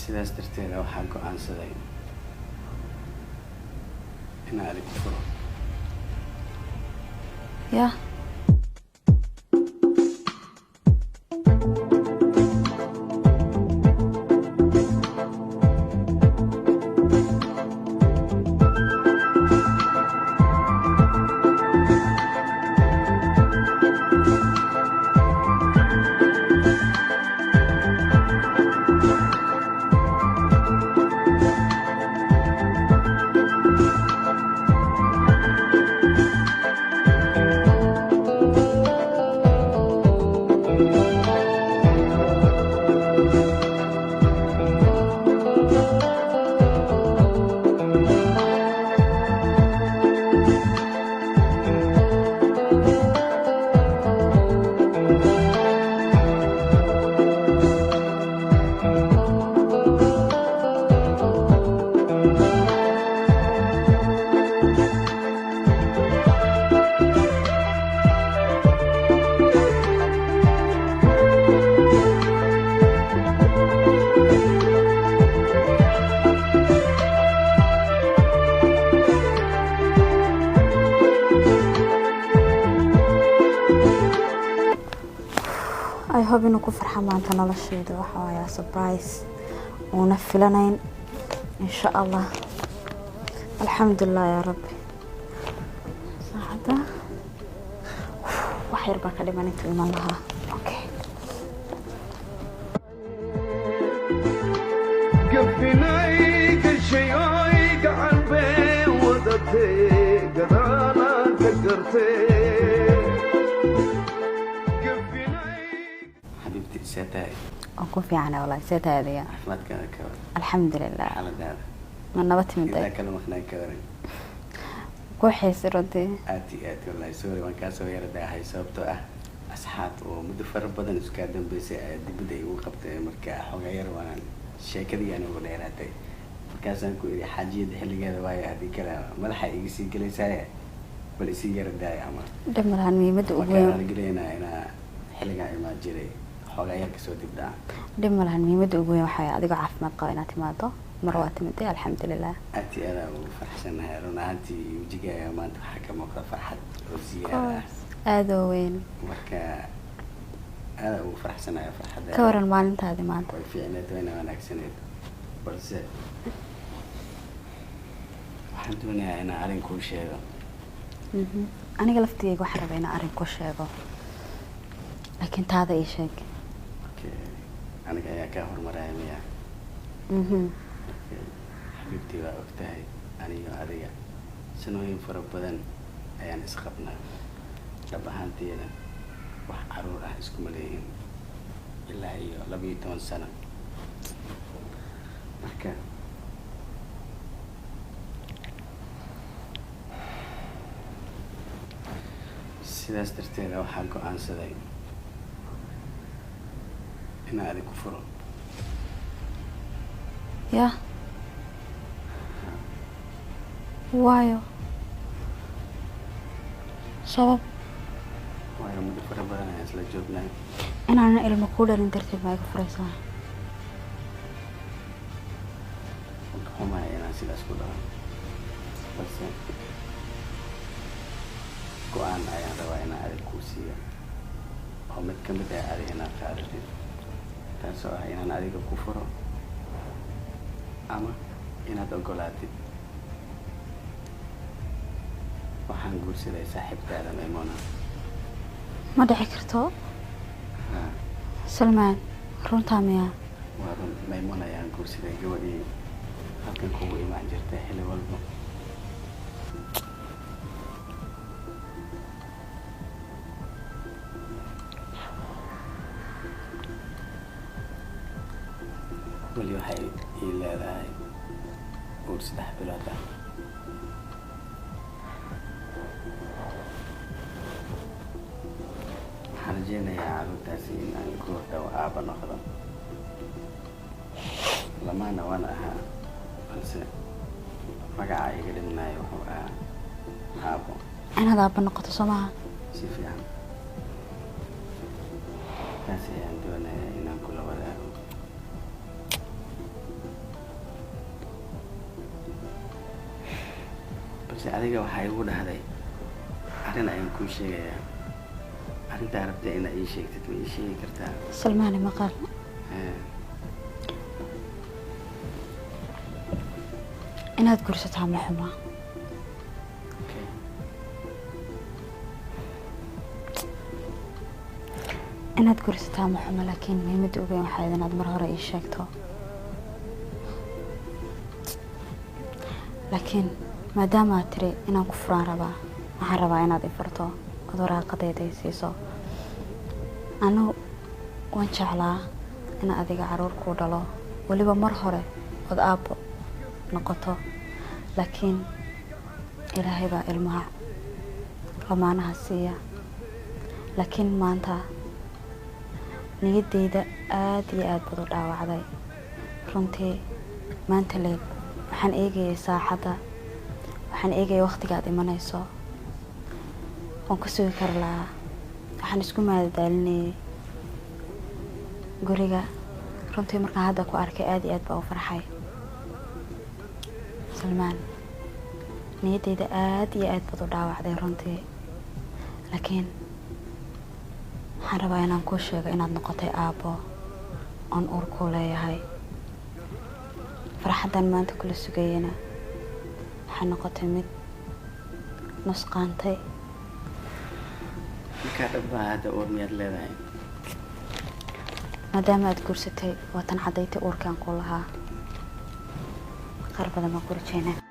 sidaas darteeda waxaan go'aansaday inaan adiga ku furo. Yeah. I hope inuu ku farxo maanta nolosheeda waxa waaye surprise una filanayn insha Allah alxamdulillah ya rabbi saacada wax yar baa ka dhiman inta iman lahaa okay قفناي كل شيء قاعد بين ودتي قدانا تقرتي حبيبتي ساتاي أكون في عنا والله ساتاي هذه عفمات كذا كورن الحمد لله على هذا من نبت من إذا ده كلام خنا كورن كويس ردي آتي والله سوري وان كاسو يرد هاي سببتو أصحاب ومدفر بدن إسكادم بس بدأ يوقفت مركا حجير وانا شاكري أنا ولا يراتي مركزان كوي حاجة حلقة هذا واي هذه كلام ما لح يجي كل ساعة بل يصير يرد هاي عمر دم الهنمي مد وكان أقوى قلنا أنا حلقة ما جري حجير كسو تبدأ دم الهنمي مد أقوى وحياة أديك عارف ما قاينات ماذا مروات مدي الحمد لله أتي أنا وفرحان هارونا أنتي وجيجا ما أنت حكم وقت فرحت وزيادة هذا وين مركا أنا وفرحان يا فرحة كور المال هذه ما أنت في عنا دوينا وأنا أكسنت بس waxaan doonayaa inaan arrin kuu sheego aniga laftayga waxaan rabaa inaan arrin ku sheego laakiin taada ii sheeg aniga ayaa kaa hormaraya miya xabiibtii waa ogtahay aniyo adiga sanooyin fara badan ayaan isqabnaa dhab ahaanteeda wax caruur ah iskuma leeyihin ilaa iyo 12 sano marka sidaas darteeda waxaan go'aansaday inaan adiga ku furo ya waayo sabab waayo muddo fara badan ayaan isla joognaa inaanan ilmo ku dhalin darteed baa iga furaysaa waxaan ka xumahay inaan sidaas ku dhalo balse go'aan ayaan rabaa inaan adiga kuu siiyo oo mid ka mid ah adiga inaad qaadatid taasoo ah inaan adiga ku furo ama inaad ogolaatid waxaan guursaday saaxiibtaada Maymuna ma dhici karto Salmaan runtaa miyaa waa run Maymuna ayaan guursaday gabadhii halkan kugu imaan jirtay xilli walba weli waxay ii leedahay uur 3 bilood ah waxaan rajeynayaa carruurtaasi inaan goor dhow aabba noqdo lamaana waan ahaa balse magaca iga dhimanayo wuxuu ahaa aabbo inaad aabba noqoto soo maaha si fiican taas ayaan doonayaa inaan kula wadaago balse adiga waxaa igu dhahday arrin ayaan kuu sheegayaa arrintaa rabta inaad ii sheegtid ma ii sheegi kartaa salmaani maqal inaad gursataa ma xuma inaad gursataa ma xuma laakiin muhiimadda ugu weyn waxaa inaad mar hore ii sheegto laakiin maadaama aad tiri inaan ku furaan rabaa waxaan rabaa inaad i furto ood waraaqadeeda i siiso anu waan jeclaa in adiga caruur kuu dhalo weliba mar hore ood aabbo noqoto laakiin ilaahay baa ilmaha lamaanaha siiya laakiin maanta niyadeyda aad iyo aad baad u dhaawacday runtii maanta leed waxaan eegayay saacadda waxaan eegayay waqtiga aad imanayso waan ku sugi kari lahaa waxaan isku maadadaalinayay guriga runtii markaan hadda ku arkay aad iyo aad baa u farxay salmaan niyadeyda aad iyo aad baad u dhaawacday runtii laakiin waxaan rabaa inaan kuu sheego inaad noqotay aabbo oon uur kuu leeyahay farxaddan maanta kula sugayana waxay noqotay mid nusqaantay markaa dhabbaa hadda uur miyaad leedahay maadaama aad guursatay waatan caddaytay uurkaan ku lahaa qaar badan baan ku rajaynaa